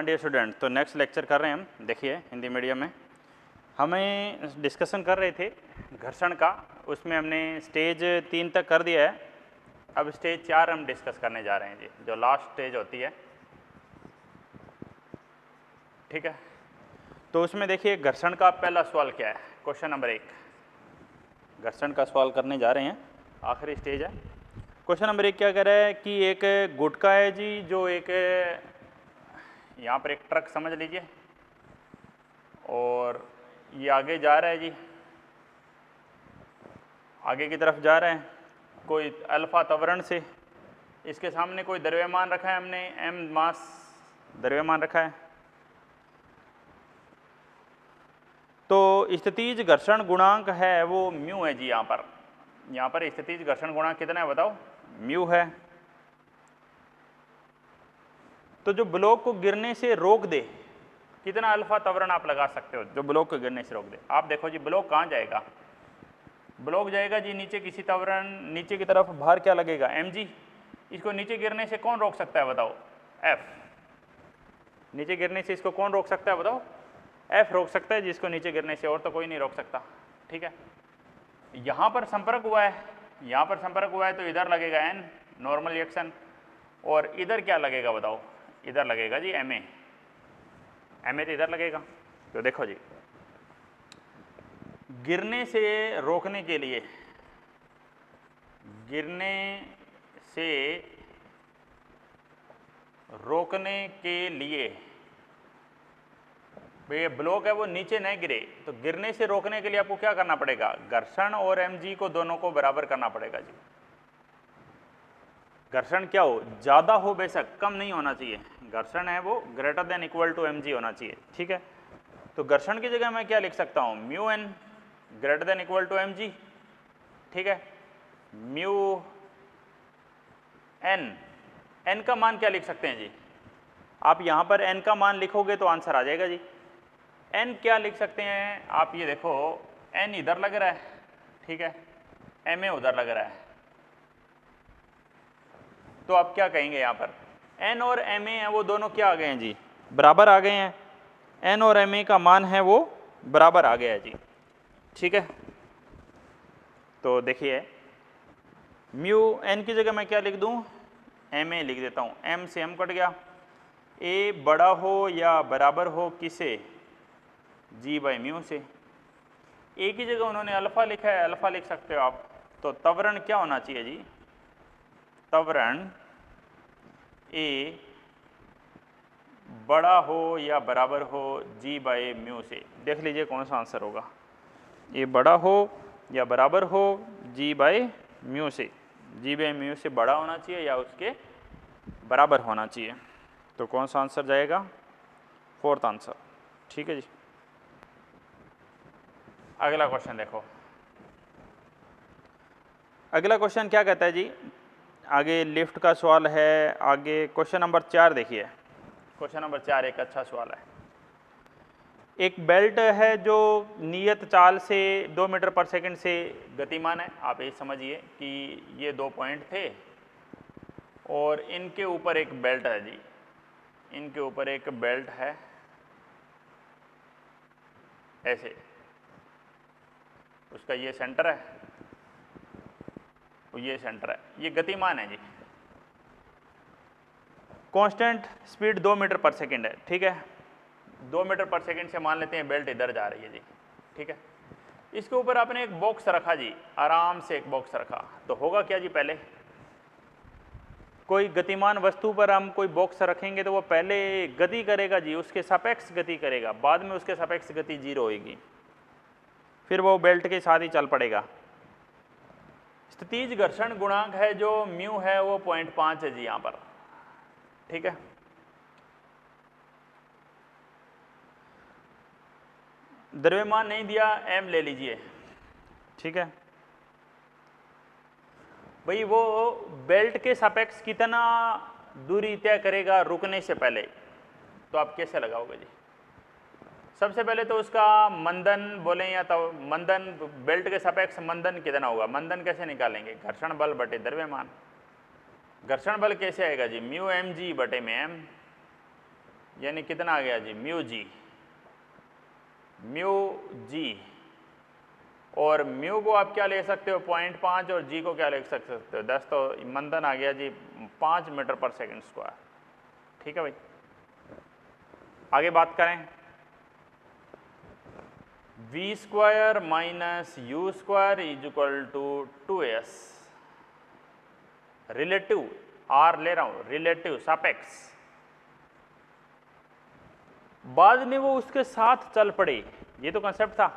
हाँ dear student, तो next lecture कर रहे हैं हम। देखिए हिंदी मीडियम में हमें डिस्कशन कर रहे थे घर्षण का, उसमें हमने स्टेज 3 तक कर दिया है। अब स्टेज 4 हम डिस्कस करने जा रहे हैं जी, जो लास्ट स्टेज होती है। ठीक है, तो उसमें देखिए घर्षण का पहला सवाल क्या है, क्वेश्चन नंबर 1 घर्षण का सवाल करने जा रहे हैं, आखिरी स्टेज है। क्वेश्चन नंबर 1 क्या कह रहा है कि एक गुटका है जी, जो एक यहाँ पर एक ट्रक समझ लीजिए, और ये आगे जा रहा है जी, आगे की तरफ जा रहा है कोई अल्फा त्वरण से। इसके सामने कोई द्रव्यमान रखा है हमने, m मास द्रव्यमान रखा है। तो स्थितिज घर्षण गुणांक है वो म्यू है जी। यहाँ पर स्थितिज घर्षण गुणांक कितना है बताओ, म्यू है। तो जो ब्लॉक को गिरने से रोक दे, कितना अल्फा त्वरण आप लगा सकते हो जो ब्लॉक को गिरने से रोक दे। आप देखो जी, ब्लॉक कहाँ जाएगा, ब्लॉक जाएगा जी नीचे, किसी त्वरण नीचे की तरफ, भार क्या लगेगा mg। इसको नीचे गिरने से कौन रोक सकता है बताओ, f। नीचे गिरने से इसको कौन रोक सकता है बताओ, f रोक सकता है जिसको नीचे गिरने से, और तो कोई नहीं रोक सकता। ठीक है, यहाँ पर संपर्क हुआ है, यहाँ पर संपर्क हुआ है तो इधर लगेगा n नॉर्मल रिएक्शन, और इधर क्या लगेगा बताओ, इधर लगेगा जी ma। ma तो इधर लगेगा। तो देखो जी, गिरने से रोकने के लिए, गिरने से रोकने के लिए ये ब्लॉक है वो नीचे नहीं गिरे, तो गिरने से रोकने के लिए आपको क्या करना पड़ेगा, घर्षण और mg को दोनों को बराबर करना पड़ेगा जी। घर्षण क्या हो, ज़्यादा हो बेशक, कम नहीं होना चाहिए। घर्षण है वो greater than equal to mg होना चाहिए। ठीक है, तो घर्षण की जगह मैं क्या लिख सकता हूँ, mu n greater than equal to mg। ठीक है, म्यू n का मान क्या लिख सकते हैं जी, आप यहाँ पर n का मान लिखोगे तो आंसर आ जाएगा जी। n क्या लिख सकते हैं आप, ये देखो n इधर लग रहा है, ठीक है, ma उधर लग रहा है, तो आप क्या कहेंगे यहाँ पर, n और ma है वो दोनों क्या आ गए हैं जी, बराबर आ गए हैं। n और ma का मान है वो बराबर आ गया है जी। ठीक है, तो देखिए म्यू n की जगह मैं क्या लिख दूँ, ma लिख देता हूँ, m से m कट गया। a बड़ा हो या बराबर हो किसे, g बाई म्यू से। a की जगह उन्होंने अल्फा लिखा है, अल्फा लिख सकते हो आप। तो त्वरण क्या होना चाहिए जी, त्वरण a बड़ा हो या बराबर हो g बाई म्यू से। देख लीजिए कौन सा आंसर होगा, a बड़ा हो या बराबर हो g बाई म्यू से। g बाई म्यू से बड़ा होना चाहिए या उसके बराबर होना चाहिए। तो कौन सा आंसर जाएगा, फोर्थ आंसर। ठीक है जी, अगला क्वेश्चन देखो। अगला क्वेश्चन क्या कहता है जी, आगे लिफ्ट का सवाल है। आगे क्वेश्चन नंबर 4 देखिए, क्वेश्चन नंबर 4 एक अच्छा सवाल है। एक बेल्ट है जो नियत चाल से 2 मीटर पर सेकंड से गतिमान है। आप ये समझिए कि ये 2 पॉइंट थे और इनके ऊपर एक बेल्ट है जी, इनके ऊपर एक बेल्ट है ऐसे, उसका ये सेंटर है, ये सेंटर है, ये गतिमान है जी। Constant speed 2 metre per second है। ठीक है, 2 मीटर पर सेकंड से मान लेते हैं बेल्ट इधर जा रही है जी। ठीक है, इसके ऊपर आपने एक बॉक्स रखा जी, आराम से एक बॉक्स रखा, तो होगा क्या जी, पहले कोई गतिमान वस्तु पर हम कोई बॉक्स रखेंगे तो वो पहले गति करेगा जी, उसके सापेक्ष गति करेगा, बाद में उसके सापेक्ष गति 0 होगी, फिर वो बेल्ट के साथ ही चल पड़ेगा। स्थितिज घर्षण गुणांक है जो म्यू है वो 0.5 है जी यहाँ पर। ठीक है, द्रव्यमान नहीं दिया, m ले लीजिए। ठीक है भाई, वो बेल्ट के सापेक्ष कितना दूरी तय करेगा रुकने से पहले, तो आप कैसे लगाओगे जी। सबसे पहले तो उसका मंदन बोलें या तो मंदन, बेल्ट के सापेक्ष मंदन कितना होगा, मंदन कैसे निकालेंगे, घर्षण बल बटे द्रव्यमान। घर्षण बल कैसे आएगा जी, म्यू mg बटे में m। यानी कितना आ गया जी, म्यू जी, म्यू जी। और म्यू को आप क्या ले सकते हो 0.5 और जी को क्या ले सकते हो 10, तो मंदन आ गया जी 5 मीटर पर सेकंड स्क्वायर। ठीक है भाई, आगे बात करें। V square minus u square is equal to 2s, relative, R ले रहा हूं, रिलेटिव सापेक्ष। बाद में वो उसके साथ चल पड़े, ये तो कंसेप्ट था।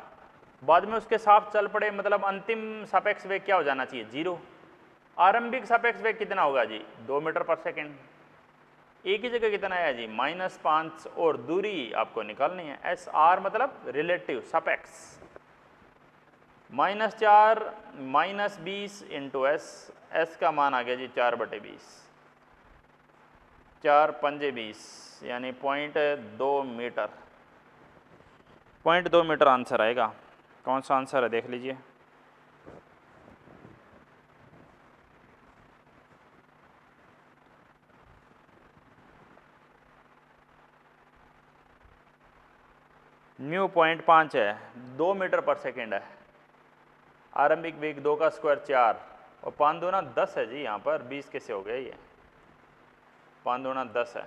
बाद में उसके साथ चल पड़े मतलब अंतिम सापेक्ष वेग क्या हो जाना चाहिए, 0। आरंभिक सापेक्ष वेग कितना होगा जी, 2 मीटर पर सेकेंड। एक ही जगह कितना आया जी, -5, और दूरी आपको निकालनी है, एस आर मतलब रिलेटिव सापेक्ष। -4 -20 इंटू एस, एस का मान आ गया जी 4/20, 4 पंजे 20, यानी 0.2 मीटर, 0.2 मीटर आंसर आएगा। कौन सा आंसर है देख लीजिए। म्यू 0.5 है, 2 मीटर पर सेकेंड है। आरंभिक वेग 2 का स्क्वायर 4, और 5 दूना 10 है जी, यहाँ पर 20 कैसे हो गया, ये 5 दूना 10 है,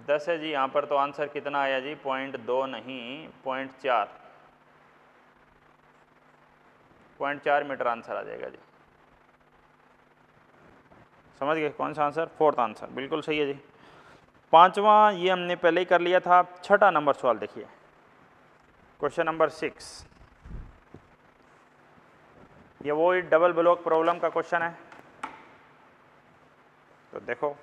10 है जी यहाँ पर। तो आंसर कितना आया जी, 0.2 नहीं 0.4, 0.4 मीटर आंसर आ जाएगा जी। समझ गए कौन सा आंसर, 4th आंसर बिल्कुल सही है जी। 5वां ये हमने पहले ही कर लिया था। 6ठा नंबर सवाल देखिए, क्वेश्चन नंबर 6। ये वो डबल ब्लॉक प्रॉब्लम का क्वेश्चन है। तो देखो,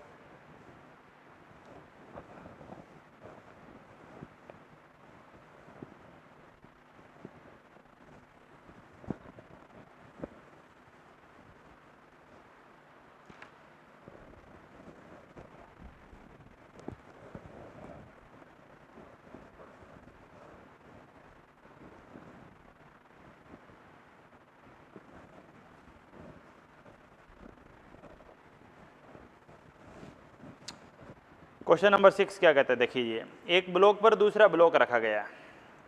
क्वेश्चन नंबर 6 क्या कहते हैं देखिए, एक ब्लॉक पर दूसरा ब्लॉक रखा गया है।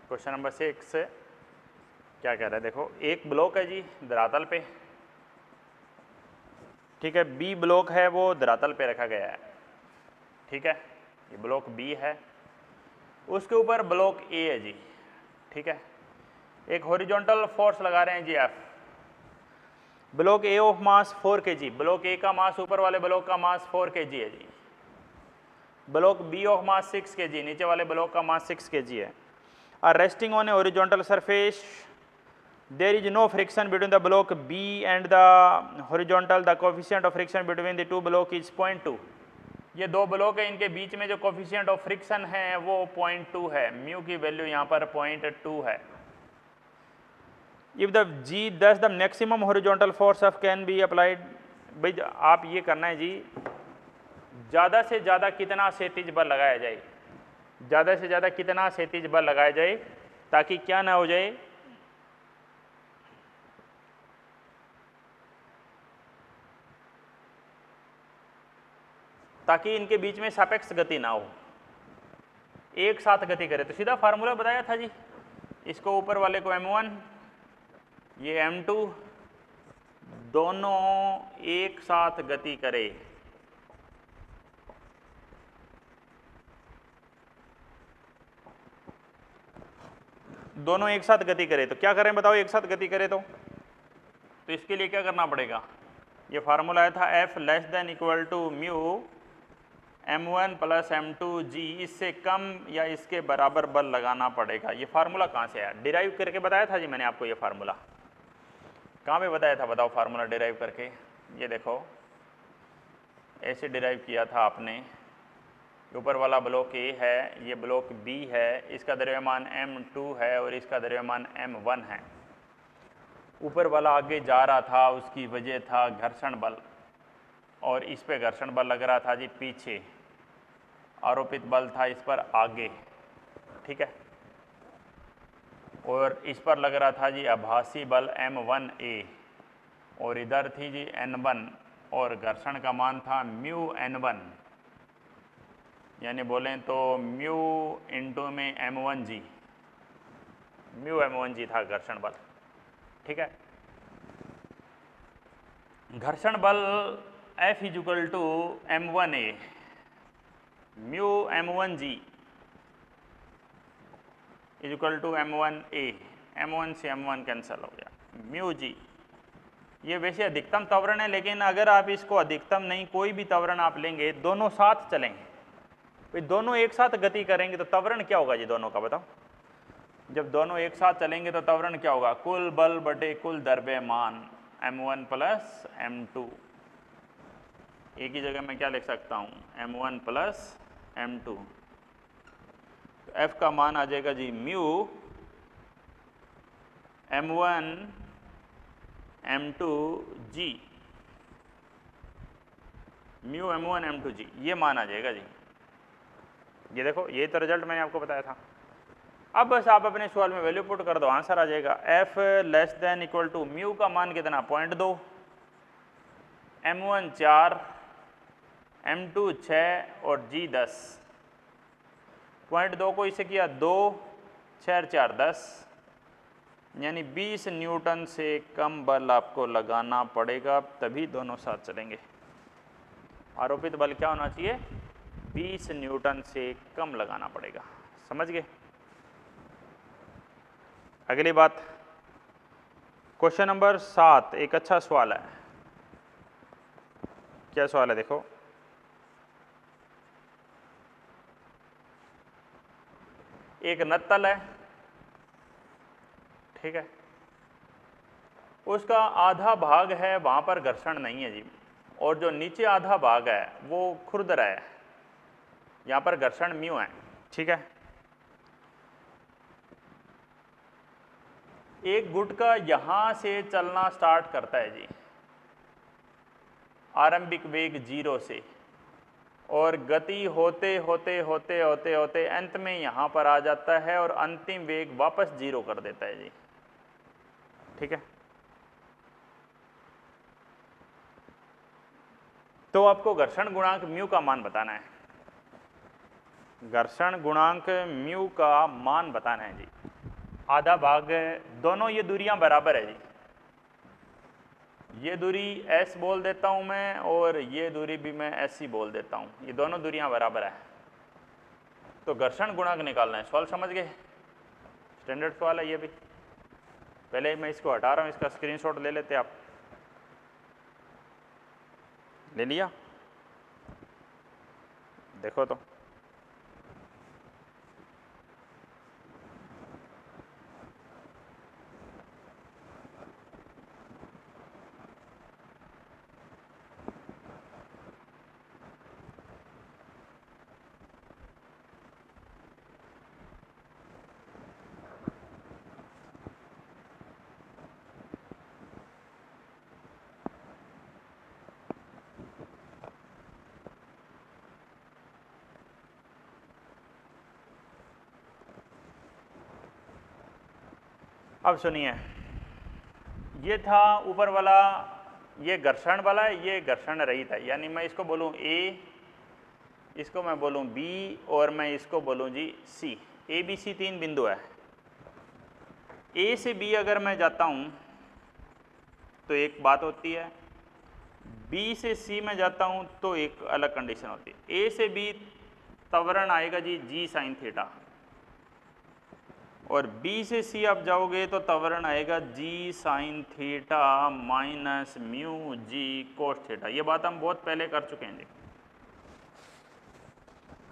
क्वेश्चन नंबर 6 क्या कह रहा है, देखो एक ब्लॉक है जी धरातल पे, ठीक है, बी ब्लॉक है वो धरातल पे रखा गया है, ठीक है, ये ब्लॉक बी है, उसके ऊपर ब्लॉक ए है जी, ठीक है। एक हॉरिजॉन्टल फोर्स लगा रहे हैं जी एफ। Block A of mass 4 kg, block A का मास ऊपर वाले ब्लॉक का मास 4 kg है जी। Block B of mass 6 kg, नीचे वाले ब्लॉक का मास 6 kg है। Are resting on a horizontal surface, there is no friction between the block B and the horizontal, the coefficient of friction between the two block is 0.2। ये दो block है, इनके बीच में जो कोफिशिएंट ऑफ फ्रिक्शन है वो 0.2 है, म्यू की वैल्यू यहाँ पर 0.2 है। इफ द जी दस the maximum horizontal force of can be applied, भाई आप ये करना है जी, ज़्यादा से ज़्यादा कितना क्षैतिज बल लगाया जाए, ज़्यादा से ज़्यादा कितना क्षैतिज बल लगाया जाए, ताकि क्या ना हो जाए, ताकि इनके बीच में सापेक्ष गति ना हो, एक साथ गति करे। तो सीधा फार्मूला बताया था जी, इसको ऊपर वाले को m1, ये m2, दोनों एक साथ गति करे, दोनों एक साथ गति करे। तो क्या करें बताओ, एक साथ गति करे तो इसके लिए क्या करना पड़ेगा, ये फार्मूला आया था F less than equal to mu m1 plus m2 g, इससे कम या इसके बराबर बल लगाना पड़ेगा। ये फार्मूला कहाँ से आया, डिराइव करके बताया था जी मैंने आपको। ये फार्मूला कहाँ पे बताया था बताओ, फार्मूला डिराइव करके, ये देखो ऐसे डिराइव किया था आपने। ऊपर वाला ब्लॉक A है, ये ब्लॉक B है, इसका द्रव्यमान m2 है और इसका द्रव्यमान m1 है। ऊपर वाला आगे जा रहा था, उसकी वजह था घर्षण बल, और इस पे घर्षण बल लग रहा था जी पीछे, आरोपित बल था इस पर आगे, ठीक है, और इस पर लग रहा था जी आभासी बल m1a, और इधर थी जी n1, और घर्षण का मान था म्यू n1। यानी बोलें तो म्यू इंटू में m1g, म्यू m1g था घर्षण बल। ठीक है, घर्षण बल F equal to m1a, mu m1g equal to m1a, m1 से m1 कैंसिल हो गया, म्यू जी। ये वैसे अधिकतम त्वरण है, लेकिन अगर आप इसको अधिकतम नहीं, कोई भी त्वरण आप लेंगे, दोनों साथ चलेंगे, भाई दोनों एक साथ गति करेंगे तो त्वरण क्या होगा जी दोनों का, बताओ। जब दोनों एक साथ चलेंगे तो त्वरण क्या होगा, कुल बल बटे कुल द्रव्यमान m1 प्लस m2। एक ही जगह मैं क्या लिख सकता हूँ, m1 प्लस m2। तो F का मान आ जाएगा जी mu m1 m2 g, mu m1 m2 g, ये मान आ जाएगा जी। ये देखो, ये तो रिजल्ट मैंने आपको बताया था। अब बस आप अपने सवाल में वैल्यू पुट कर दो, आंसर आ जाएगा। F less than equal to mu का मान कितना, 0.2, m1 4, m2 6 और g 10। 0.2 को इसे किया 2, 6 4 10, यानी 20 न्यूटन से कम बल आपको लगाना पड़ेगा, तभी दोनों साथ चलेंगे। आरोपित बल क्या होना चाहिए, 20 न्यूटन से कम लगाना पड़ेगा। समझ गए। अगली बात, क्वेश्चन नंबर 7 एक अच्छा सवाल है। क्या सवाल है, देखो। एक नत्तल है, ठीक है, उसका आधा भाग है, वहां पर घर्षण नहीं है जी, और जो नीचे आधा भाग है वो खुरदरा है, यहां पर घर्षण म्यू है। ठीक है, एक गुटका यहां से चलना स्टार्ट करता है जी, आरंभिक वेग 0 से, और गति होते होते होते होते होते अंत में यहां पर आ जाता है और अंतिम वेग वापस 0 कर देता है जी। ठीक है, तो आपको घर्षण गुणांक म्यू का मान बताना है, घर्षण गुणांक म्यू का मान बताना है जी। आधा भाग, दोनों ये दूरियां बराबर है जी, ये दूरी s बोल देता हूं मैं और ये दूरी भी मैं s ही बोल देता हूं, ये दोनों दूरियां बराबर है। तो घर्षण गुणांक निकालना है। सवाल समझ गए, स्टैंडर्ड सवाल है ये भी। पहले मैं इसको हटा रहा हूं, इसका स्क्रीनशॉट ले लेते आप। ले लिया, देखो तो। अब सुनिए, ये था ऊपर वाला, ये घर्षण वाला है, ये घर्षण रहित है, यानी मैं इसको बोलूं A, इसको मैं बोलूं B और मैं इसको बोलूं जी C। A B C 3 बिंदु है। A से B अगर मैं जाता हूं तो एक बात होती है, B से C में जाता हूं तो एक अलग कंडीशन होती है। A से B त्वरण आएगा जी G साइन थीटा, और B से C आप जाओगे तो त्वरण आएगा G sine theta minus mu G cos theta. ये बात हम बहुत पहले कर चुके हैं जी।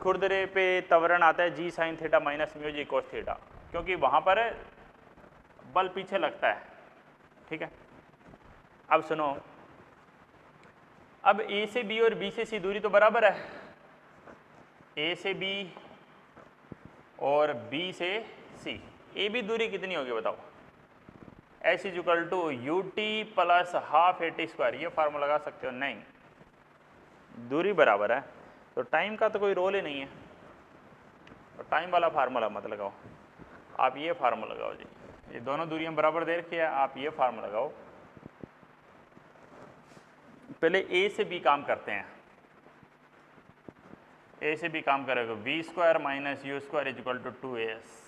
खुरदरे पे त्वरण आता है G sine theta minus mu G cos theta, क्योंकि वहां पर बल पीछे लगता है। ठीक है, अब सुनो, अब A से B और B से C दूरी तो बराबर है, A से B और B से C। ए बी दूरी कितनी होगी बताओ, s is equal to u t plus half a t square. ये फार्मूला लगा सकते हो, नहीं, दूरी बराबर है तो टाइम का तो कोई रोल ही नहीं है, तो टाइम वाला फार्मूला मत लगाओ, आप ये फार्मूला लगाओ जी। ये दोनों दूरियां बराबर दे रखी है, आप ये फार्मूला लगाओ। पहले ए से बी काम करते हैं। ए से भी काम करेगा, v square minus u square is equal to 2as।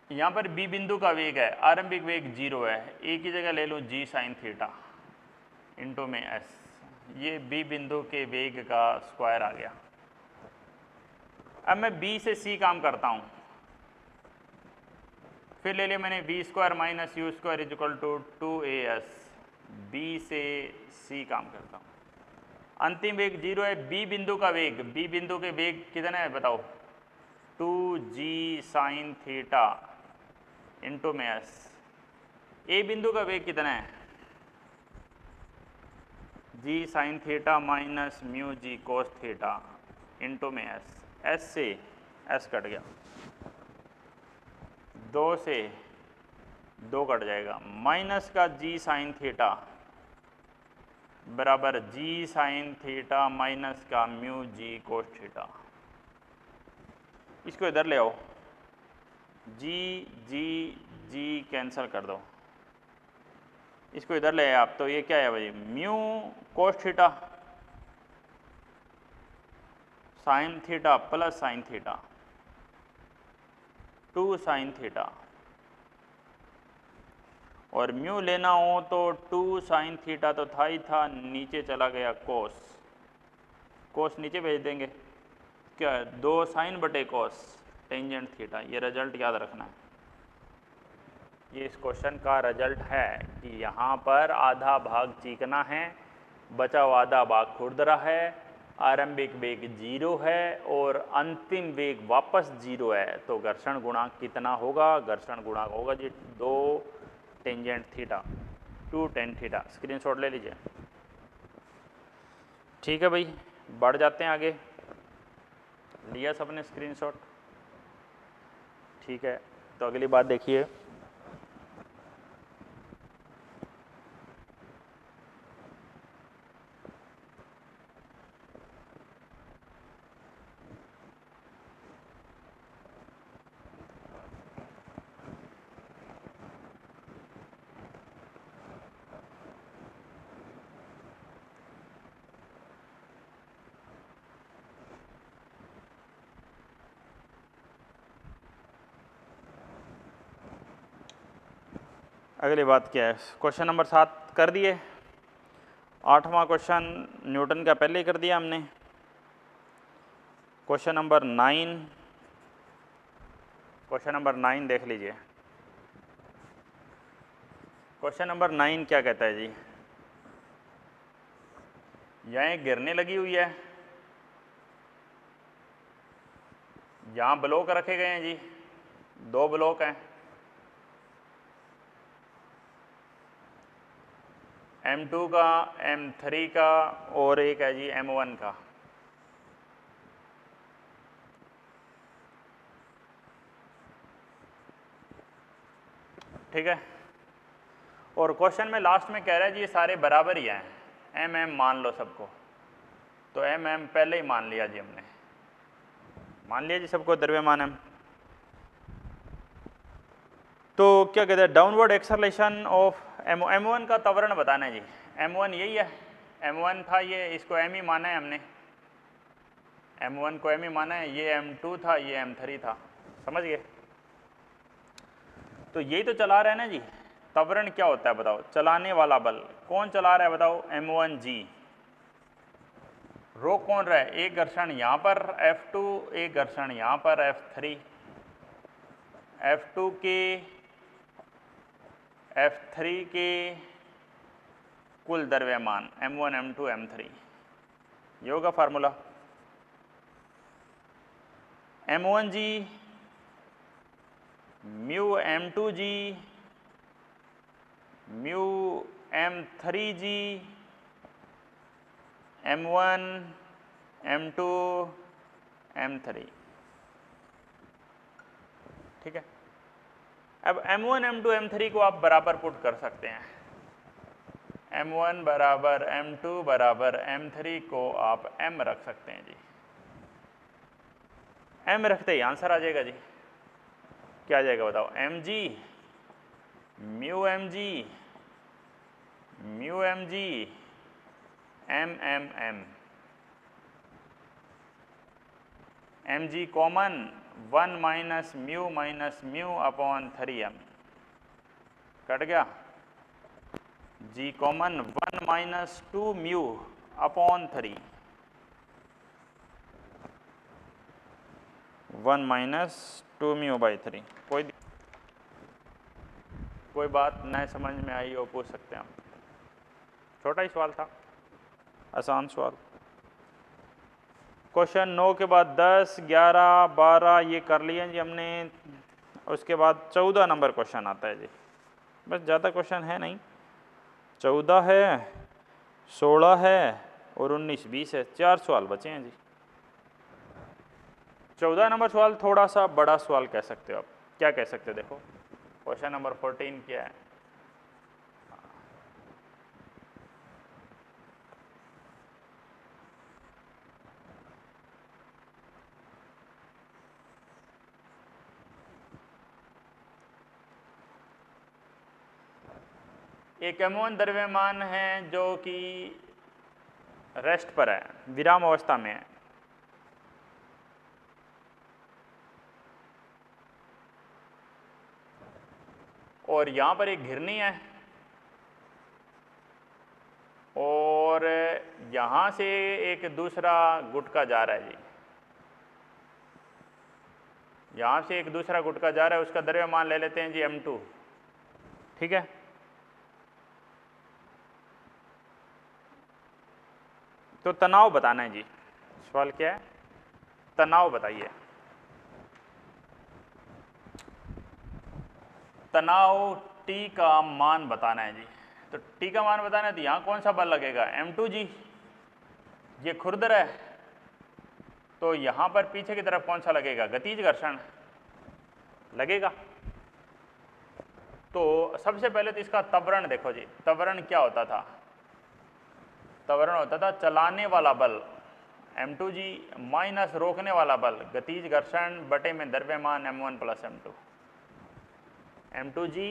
यहाँ पर बी बिंदु का वेग है, आरंभिक वेग 0 है, ए की जगह ले लूँ जी साइन थीटा इंटू में एस, ये बी बिंदु के वेग का स्क्वायर आ गया। अब मैं बी से सी काम करता हूँ, फिर ले लिया मैंने v square minus u square is equal to 2as, B से सी काम करता हूँ। अंतिम वेग 0 है, बी बिंदु का वेग, बी बिंदु के वेग कितना है बताओ, 2g साइन थीटा इंटू में एस। ए बिंदु का वेग कितना है, जी sine theta minus mu G cos theta into में एस। एस से एस कट गया, 2 से 2 कट जाएगा, माइनस का जी साइन थीटा बराबर जी साइन थीटा माइनस का म्यू जी कोस थीटा। इसको इधर ले आओ, जी जी जी कैंसिल कर दो, इसको इधर ले आए आप, तो ये क्या है भाई, mu cos theta sine theta plus sine theta 2 sine theta, और म्यू लेना हो तो 2 साइन थीटा तो था ही था, नीचे चला गया कोस, कोस नीचे भेज देंगे, क्या 2 साइन बटे कोस टेंजेंट थीटा। ये रिजल्ट याद रखना है, ये इस क्वेश्चन का रिजल्ट है कि यहाँ पर आधा भाग चीकना है, बचा हुआ आधा भाग खुरदरा है, आरंभिक वेग 0 है और अंतिम वेग वापस 0 है, तो घर्षण गुणांक कितना होगा, घर्षण गुणांक होगा जी 2 tangent theta 2 tan theta. Screenshot ले लीजिए। ठीक है भाई, बढ़ जाते हैं आगे, लिया सबने स्क्रीनशॉट, ठीक है। तो अगली बात देखिए, अगली बात क्या है, क्वेश्चन नंबर 7 कर दिए, 8वां क्वेश्चन न्यूटन का पहले ही कर दिया हमने। क्वेश्चन नंबर 9, क्वेश्चन नंबर 9 देख लीजिए। क्वेश्चन नंबर 9 क्या कहता है जी, यहाँ एक गिरने लगी हुई है, यहाँ ब्लॉक रखे गए हैं जी, 2 ब्लॉक हैं, M2 का, M3 का और एक है जी M1 का। ठीक है, और क्वेश्चन में लास्ट में कह रहा है जी ये सारे बराबर ही हैं, MM मान लो सबको, तो MM पहले ही मान लिया जी हमने, मान लिया जी सबको द्रव्यमान M। तो क्या कहते हैं, डाउनवर्ड एक्सेलरेशन ऑफ M1 का त्वरण बताना है जी, M1 यही है, M1 था ये, इसको M ही माना है हमने, M1 को M ही माना है, ये M2 था, ये M3 था, समझ गए। तो यही तो चला रहे हैं ना जी, त्वरण क्या होता है बताओ, चलाने वाला बल, कौन चला रहा है बताओ, M1G, रोक कौन रहा है, एक घर्षण यहाँ पर F2, एक घर्षण यहाँ पर F3, F2 के F3 के कुल द्रव्यमान M1 M2 M3, ये होगा formula. M1G mu M2G mu M3G M1 M2 M3, ठीक है। अब M1 M2 M3 को आप बराबर पुट कर सकते हैं, M1 बराबर M2 बराबर M3 को आप M रख सकते हैं जी, M रखते ही आंसर आ जाएगा जी, क्या आ जाएगा बताओ, mg mu mg mu mg MM m g common 1 minus mu upon 3m cut गया, g common 1 minus 2 mu upon 3, 1 minus 2 mu by 3। कोई बात नए समझ में आई हो पूछ सकते हैं आप। छोटा ही सवाल था, आसान सवाल। क्वेश्चन 9 के बाद 10, 11, 12 ये कर लिए जी हमने। उसके बाद 14 नंबर क्वेश्चन आता है जी। बस ज़्यादा क्वेश्चन है नहीं, 14 है, 16 है और 19 20 है, 4 सवाल बचे हैं जी। 14 नंबर सवाल थोड़ा सा बड़ा सवाल कह सकते हो आप। क्या कह सकते हो, देखो क्वेश्चन नंबर 14 क्या है। एक M1 द्रव्यमान है जो कि रेस्ट पर है, विराम अवस्था में है। और यहाँ पर एक घिरनी है और यहाँ से एक दूसरा गुटका जा रहा है जी। यहाँ से एक दूसरा गुटका जा रहा है, उसका द्रव्यमान ले लेते हैं जी M2, ठीक है। तो तनाव बताना है जी। सवाल क्या है, तनाव बताइए। तनाव T का मान बताना है जी। तो T का मान बताना है तो यहाँ कौन सा बल लगेगा, M2 जी। ये खुरदर है तो यहाँ पर पीछे की तरफ कौन सा लगेगा, गतिज घर्षण लगेगा। तो सबसे पहले तो इसका त्वरण देखो जी। त्वरण क्या होता था, त्वरण होता था चलाने वाला बल M2 जी माइनस रोकने वाला बल गतिज घर्षण बटे में द्रव्यमान M1 plus M2। M2 g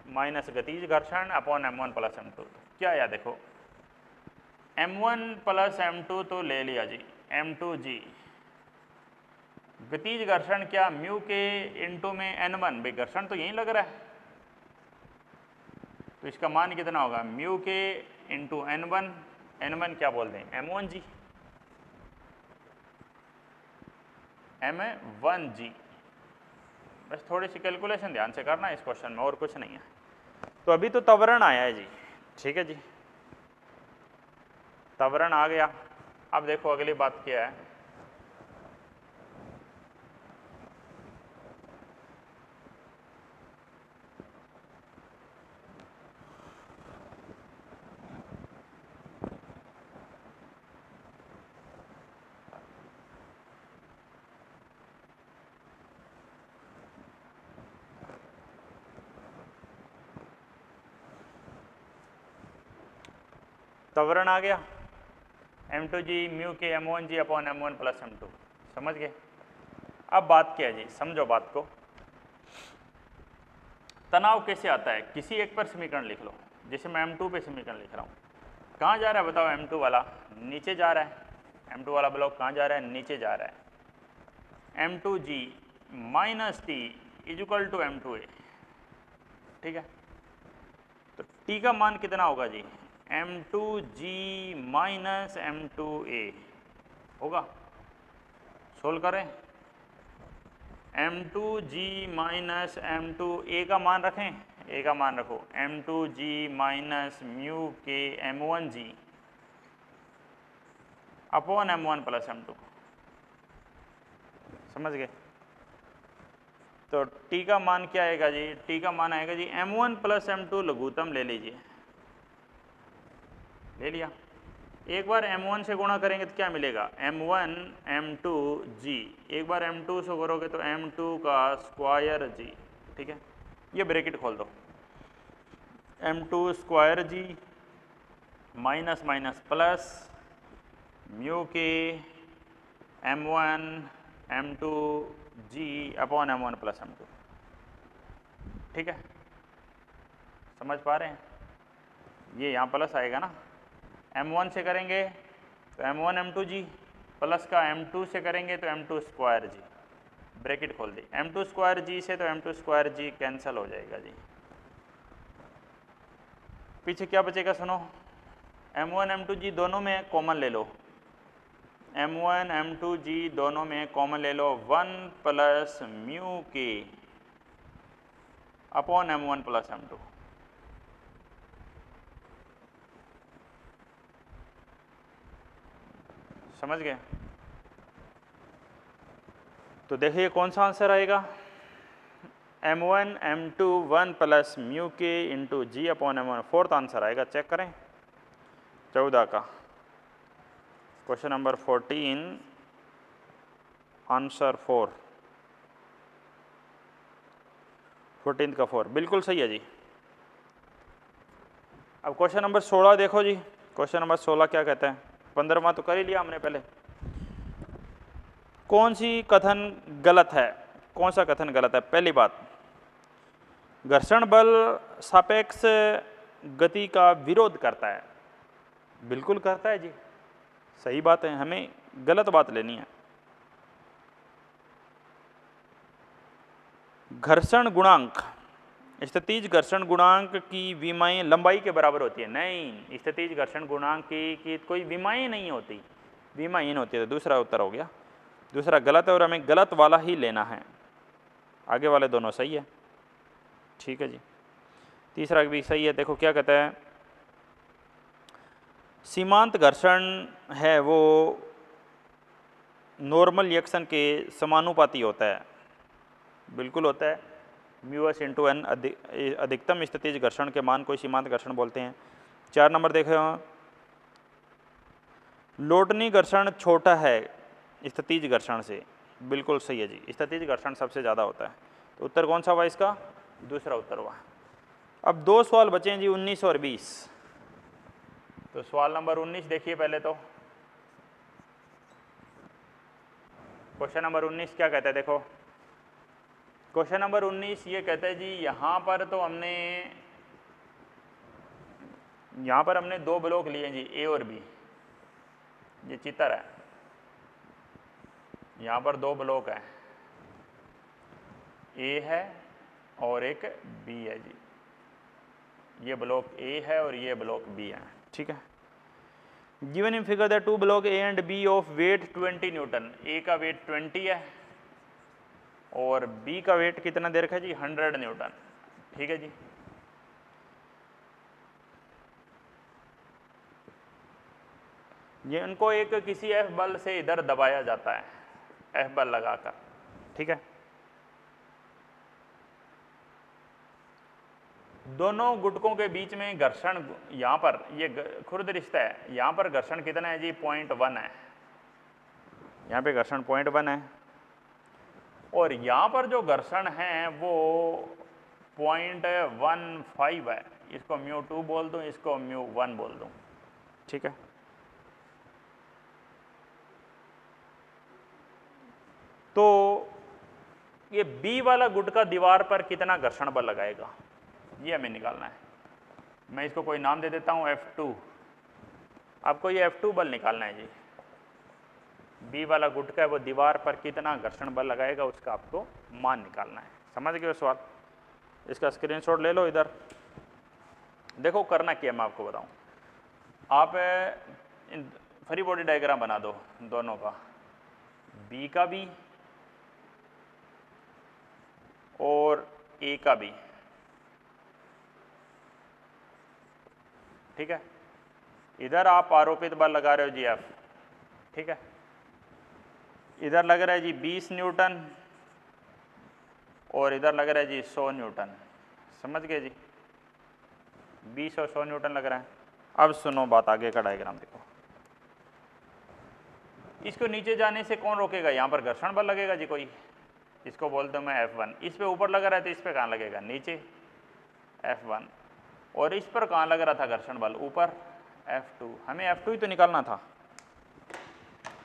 minus गतिज घर्षण अपॉन M1 प्लस M2। क्या या देखो M1 प्लस M2 तो ले लिया जी, M2 जी गतिज घर्षण क्या म्यू के इंटू में N1, भाई घर्षण तो यहीं लग रहा है तो इसका मान कितना होगा, म्यू के इंटू N1, N1 क्या बोलते हैं M1 जी, M1 जी। बस थोड़ी सी कैलकुलेशन ध्यान से करना इस क्वेश्चन में, और कुछ नहीं है। तो अभी तो त्वरण आया है जी, ठीक है जी, त्वरण आ गया। अब देखो अगली बात क्या है, त्वरण आ गया M2 जी म्यू के M1 जी अपॉन M1 प्लस M2, समझ गए। अब बात क्या है जी, समझो बात को। तनाव कैसे आता है, किसी एक पर समीकरण लिख लो, जैसे मैं M2 पे समीकरण लिख रहा हूँ। कहाँ जा रहा है बताओ, M2 वाला नीचे जा रहा है। M2 वाला ब्लॉक कहाँ जा रहा है, नीचे जा रहा है। M2 g minus T is equal to M2A, ठीक है। तो T का मान कितना होगा जी, M2G माइनस M2A होगा। सोल्व करें, M2G माइनस M2A का मान रखें, A का मान रखो, M2G माइनस म्यू के M1G upon M1 plus M2, समझ गए। तो T का मान क्या आएगा जी, T का मान आएगा जी M1 प्लस M2 लघुत्तम ले लीजिए, ले लिया। एक बार M1 से गुणा करेंगे तो क्या मिलेगा, M1 M2G, एक बार M2 से करोगे तो M2 का स्क्वायर G, ठीक है। ये ब्रैकेट खोल दो, M2 square G minus minus plus mu के M1 M2G upon M1 plus M2, ठीक है। समझ पा रहे हैं, ये यहाँ प्लस आएगा ना, M1 से करेंगे तो M1 M2G प्लस का m2 से करेंगे तो m2 स्क्वायर जी, ब्रैकेट खोल दी, m2 स्क्वायर जी से तो m2 स्क्वायर जी कैंसिल हो जाएगा जी। पीछे क्या बचेगा सुनो, m1 m2 जी दोनों में कॉमन ले लो, m1 m2 जी दोनों में कॉमन ले लो, 1 प्लस म्यू के अपॉन m1 प्लस m2। समझ गए? तो देखिए कौन सा आंसर आएगा, m1 m2 1 प्लस म्यू के इंटू जी अपॉन m1, फोर्थ आंसर आएगा। चेक करें 14 का क्वेश्चन नंबर 14 आंसर 4, 14 का 4 बिल्कुल सही है जी। अब क्वेश्चन नंबर 16 देखो जी, क्वेश्चन नंबर 16 क्या कहता है, 15वां तो कर ही लिया हमने पहले। कौन सी कथन गलत है, कौन सा कथन गलत है? पहली बात, घर्षण बल सापेक्ष गति का विरोध करता है। बिल्कुल करता है जी, सही बात है, हमें गलत बात लेनी है। घर्षण गुणांक, स्थितिज घर्षण गुणांक की विमाएं लंबाई के बराबर होती है। नहीं, स्थितिज घर्षण गुणांक की कोई विमाएं नहीं होती, विमाहीन होती है। तो दूसरा उत्तर हो गया, दूसरा गलत है और हमें गलत वाला ही लेना है, आगे वाले दोनों सही है। ठीक है जी, तीसरा भी सही है। देखो क्या कहता है, सीमांत घर्षण है वो नॉर्मल रिएक्शन के समानुपाती होता है। बिल्कुल होता है, म्यूएस इंटू एन अधिकतम स्थितिज घर्षण के मान को सीमांत घर्षण बोलते हैं। 4 नंबर देखे, लोटनी घर्षण छोटा है स्थितिज घर्षण से। बिल्कुल सही है जी, स्थितिज घर्षण सबसे ज़्यादा होता है। तो उत्तर कौन सा हुआ इसका? दूसरा उत्तर हुआ। अब 2 सवाल बचे हैं जी, 19 और 20। तो सवाल नंबर 19 देखिए पहले तो, क्वेश्चन नंबर 19 क्या कहता है, देखो क्वेश्चन नंबर 19 ये कहता है जी, यहाँ पर तो हमने 2 ब्लॉक लिए जी, ए और बी। ये चित्र है, यहाँ पर 2 ब्लॉक हैं, ए है और एक बी है जी। ये ब्लॉक ए है और ये ब्लॉक बी है। ठीक है, given in figure the 2 block A and B of weight 20 newton. A का वेट 20 है और बी का वेट कितना दे रखा है जी, 100 न्यूटन। ठीक है जी, ये इनको एक किसी एफ बल से इधर दबाया जाता है, एफ बल लगाकर। ठीक है, दोनों गुटकों के बीच में घर्षण, यहाँ पर ये खुर्द रिश्ता है, यहाँ पर घर्षण कितना है जी, 0.1 है। यहाँ पे घर्षण 0.1 है और यहाँ पर जो घर्षण है वो 0.15 है। इसको μ2 बोल दूँ, इसको μ1 बोल दूँ। ठीक है, तो ये बी वाला गुटका दीवार पर कितना घर्षण बल लगाएगा, ये हमें निकालना है। मैं इसको कोई नाम दे देता हूँ F2। आपको ये F2 बल निकालना है जी। बी वाला गुटका है वो दीवार पर कितना घर्षण बल लगाएगा, उसका आपको मान निकालना है। समझ गए सवाल? इसका स्क्रीनशॉट ले लो इधर। देखो करना क्या, मैं आपको बताऊं। आप फ्री बॉडी डायग्राम बना दो दोनों का, बी का भी और ए का भी। ठीक है, इधर आप आरोपित बल लगा रहे हो जी एफ। ठीक है, इधर लग रहा है जी 20 न्यूटन और इधर लग रहा है जी 100 न्यूटन। समझ गए जी, 20 और 100 न्यूटन लग रहा है। अब सुनो बात, आगे का डायग्राम देखो। इसको नीचे जाने से कौन रोकेगा, यहाँ पर घर्षण बल लगेगा जी कोई, इसको बोलते हूँ मैं F1। इस पे ऊपर लगा रहा है तो इस पे कहाँ लगेगा, नीचे F1। और इस पर कहाँ लग रहा था घर्षण बल, ऊपर F2। हमें F2 ही तो निकालना था।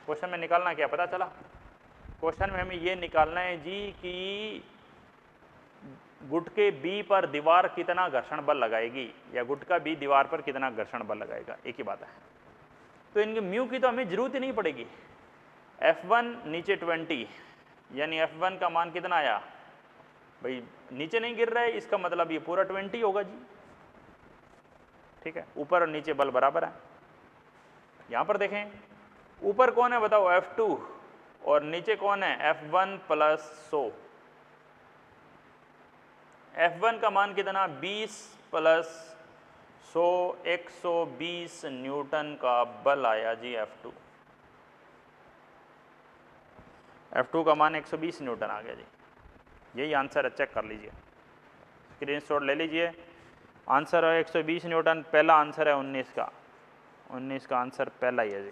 क्वेश्चन में निकालना क्या पता चला, क्वेश्चन में हमें ये निकालना है जी कि गुटके बी पर दीवार कितना घर्षण बल लगाएगी या गुटका बी दीवार पर कितना घर्षण बल लगाएगा, एक ही बात है। तो इनके म्यू की तो हमें जरूरत ही नहीं पड़ेगी, F1 नीचे 20, यानी F1 का मान कितना आया भाई, नीचे नहीं गिर रहा है, इसका मतलब ये पूरा 20 होगा जी। ठीक है, ऊपर और नीचे बल बराबर है। यहां पर देखें ऊपर कौन है बताओ, F2, और नीचे कौन है, F1 प्लस 100। F1 का मान कितना, 20 प्लस 100, 120 न्यूटन का बल आया जी F2। F2 का मान 120 न्यूटन आ गया जी। यही आंसर है, चेक कर लीजिए, स्क्रीनशॉट ले लीजिए। आंसर है 120 न्यूटन, पहला आंसर है 19 का, 19 का आंसर पहला ही है जी।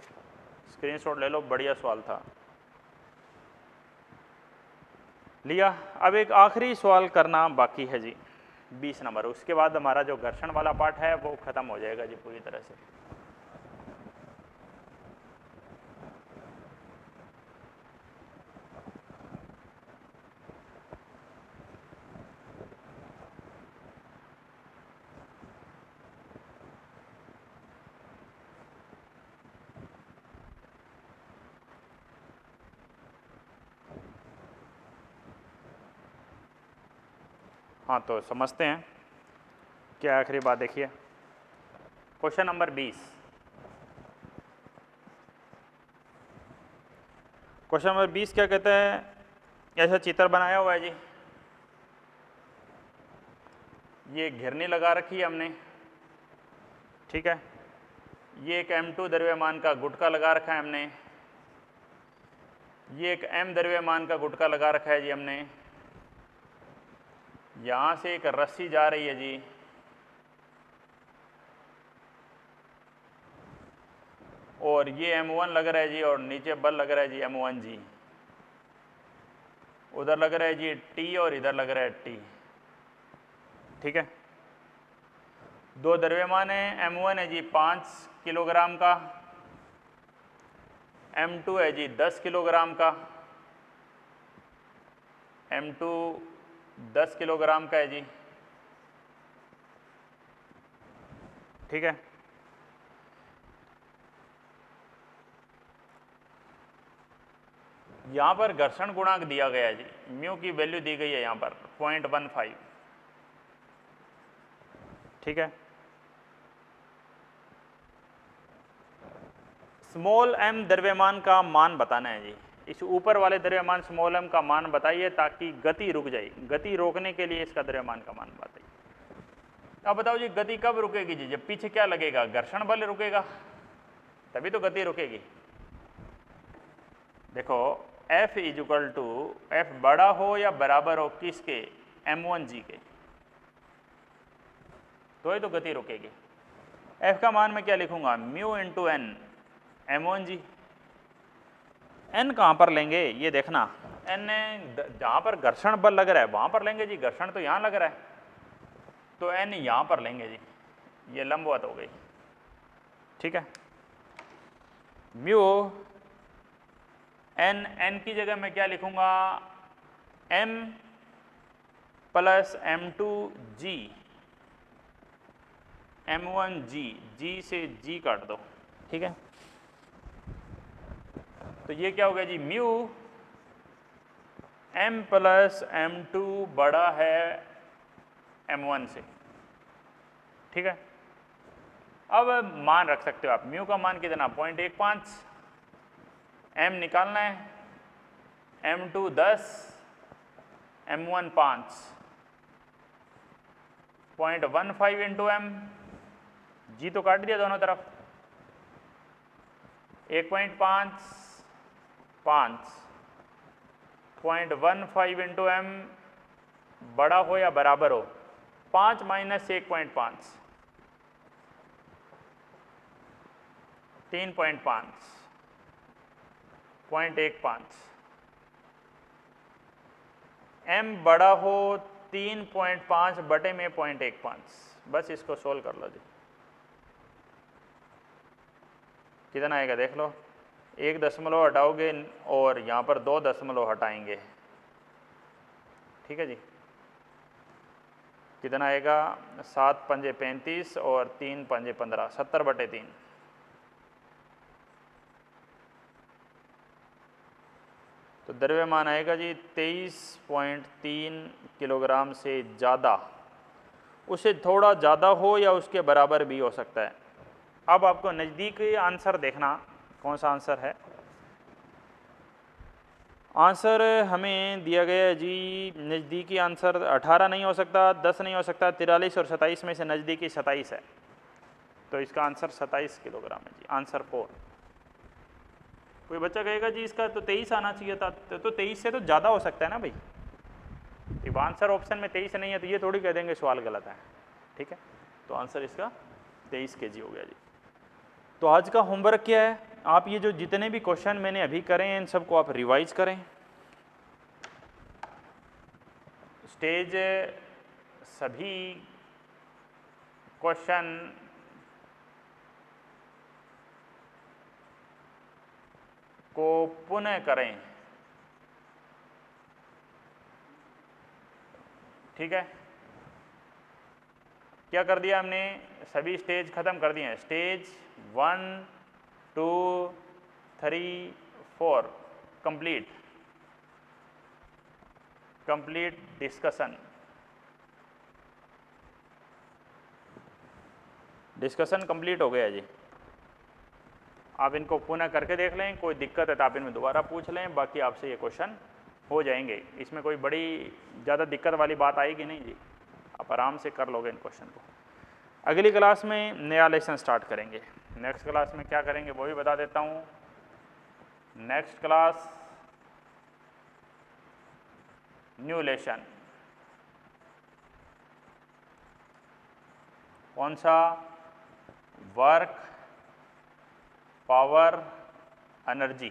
स्क्रीनशॉट ले लो, बढ़िया सवाल था। लिया। अब एक आखिरी सवाल करना बाकी है जी, 20 नंबर, उसके बाद हमारा जो घर्षण वाला पार्ट है वो ख़त्म हो जाएगा जी पूरी तरह से। हाँ, तो समझते हैं क्या आखिरी बात। देखिए क्वेश्चन नंबर 20, क्वेश्चन नंबर 20 क्या कहता है, ऐसा चित्र बनाया हुआ है जी, ये घिरनी लगा रखी है हमने, ठीक है, ये एक M2 द्रव्यमान का गुटका लगा रखा है हमने, ये एक M द्रव्यमान का गुटका लगा रखा है जी हमने, यहाँ से एक रस्सी जा रही है जी, और ये M1 लग रहा है जी, और नीचे बल लग रहा है जी M1 जी, उधर लग रहा है जी T और इधर लग रहा है T। ठीक है, दो द्रव्यमान है, M1 है जी 5 किलोग्राम का, M2 है जी 10 किलोग्राम का, M2 10 किलोग्राम का है जी। ठीक है, यहाँ पर घर्षण गुणांक दिया गया है जी, म्यू की वैल्यू दी गई है यहाँ पर 0.15। ठीक है, स्मॉल m द्रव्यमान का मान बताना है जी। इस ऊपर वाले द्रव्यमान स्मॉल m का मान बताइए ताकि गति रुक जाए, गति रोकने के लिए इसका द्रव्यमान का मान बताइए। अब बताओ जी गति कब रुकेगी जी, जब पीछे क्या लगेगा, घर्षण बल रुकेगा, तभी तो गति रुकेगी। देखो F इक्वल टू F बड़ा हो या बराबर हो किसके, M1G के, तो ही तो गति रुकेगी। F का मान मैं क्या लिखूंगा, mu into N M1G। n कहाँ पर लेंगे ये देखना, n जहाँ पर घर्षण बल लग रहा है वहाँ पर लेंगे जी, घर्षण तो यहाँ लग रहा है, तो n यहाँ पर लेंगे जी, ये लंबवत हो गई। ठीक है, म्यू n की जगह मैं क्या लिखूंगा, m plus M2G, M1G, G से G काट दो। ठीक है, तो ये क्या हो गया जी, म्यू m प्लस M2 बड़ा है M1 से। ठीक है, अब मान रख सकते हो आप, म्यू का मान कितना 0.15, m निकालना है, M2 10, M1 5, 0.15 into m, G तो काट दिया दोनों तरफ, 1.5 5, 0.15 इंटू m बड़ा हो या बराबर हो, 5 माइनस 1.5 3.5, 0.15, m बड़ा हो 3.5 बटे में 0.15, बस इसको सोल्व कर लो जी, कितना आएगा देख लो, 1 दशमलव हटाओगे और यहाँ पर 2 दशमलव हटाएंगे। ठीक है जी, कितना आएगा, 7 पंजे 35 और 3 पंजे 15, 70 बटे 3। तो द्रव्यमान आएगा जी 23.3 किलोग्राम से ज़्यादा, उससे थोड़ा ज़्यादा हो या उसके बराबर भी हो सकता है। अब आपको नज़दीकी आंसर देखना कौन सा आंसर है। आंसर हमें दिया गया है जी, नज़दीकी आंसर 18 नहीं हो सकता, 10 नहीं हो सकता, 43 और 27 में से नज़दीकी 27 है। तो इसका आंसर 27 किलोग्राम है जी, आंसर 4। कोई बच्चा कहेगा जी इसका तो 23 आना चाहिए था, तो 23 से तो ज़्यादा हो सकता है ना भाई। जब आंसर ऑप्शन में 23 नहीं है तो ये थोड़ी कह देंगे सवाल गलत है, ठीक है। तो आंसर इसका 23 kg हो गया जी। तो आज का होमवर्क क्या है, आप ये जो जितने भी क्वेश्चन मैंने अभी करे हैं इन सबको आप रिवाइज करें। स्टेज सभी क्वेश्चन को पुनः करें, ठीक है। क्या कर दिया हमने, सभी स्टेज खत्म कर दिए हैं। स्टेज 1, 2, 3, 4 कंप्लीट डिस्कशन कंप्लीट हो गया जी। आप इनको पुनः करके देख लें, कोई दिक्कत है तो आप इनमें दोबारा पूछ लें, बाकी आपसे ये क्वेश्चन हो जाएंगे। इसमें कोई बड़ी ज़्यादा दिक्कत वाली बात आएगी नहीं जी, आप आराम से कर लोगे इन क्वेश्चन को। अगली क्लास में नया लेसन स्टार्ट करेंगे। नेक्स्ट क्लास में क्या करेंगे वो भी बता देता हूँ। नेक्स्ट क्लास न्यू लेसन, कौन सा, work power energy,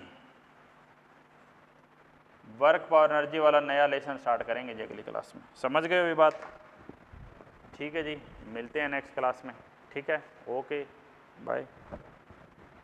work power energy वाला नया लेसन स्टार्ट करेंगे जी अगली क्लास में। समझ गए ये बात, ठीक है जी। मिलते हैं नेक्स्ट क्लास में, ठीक है, ओके बाय।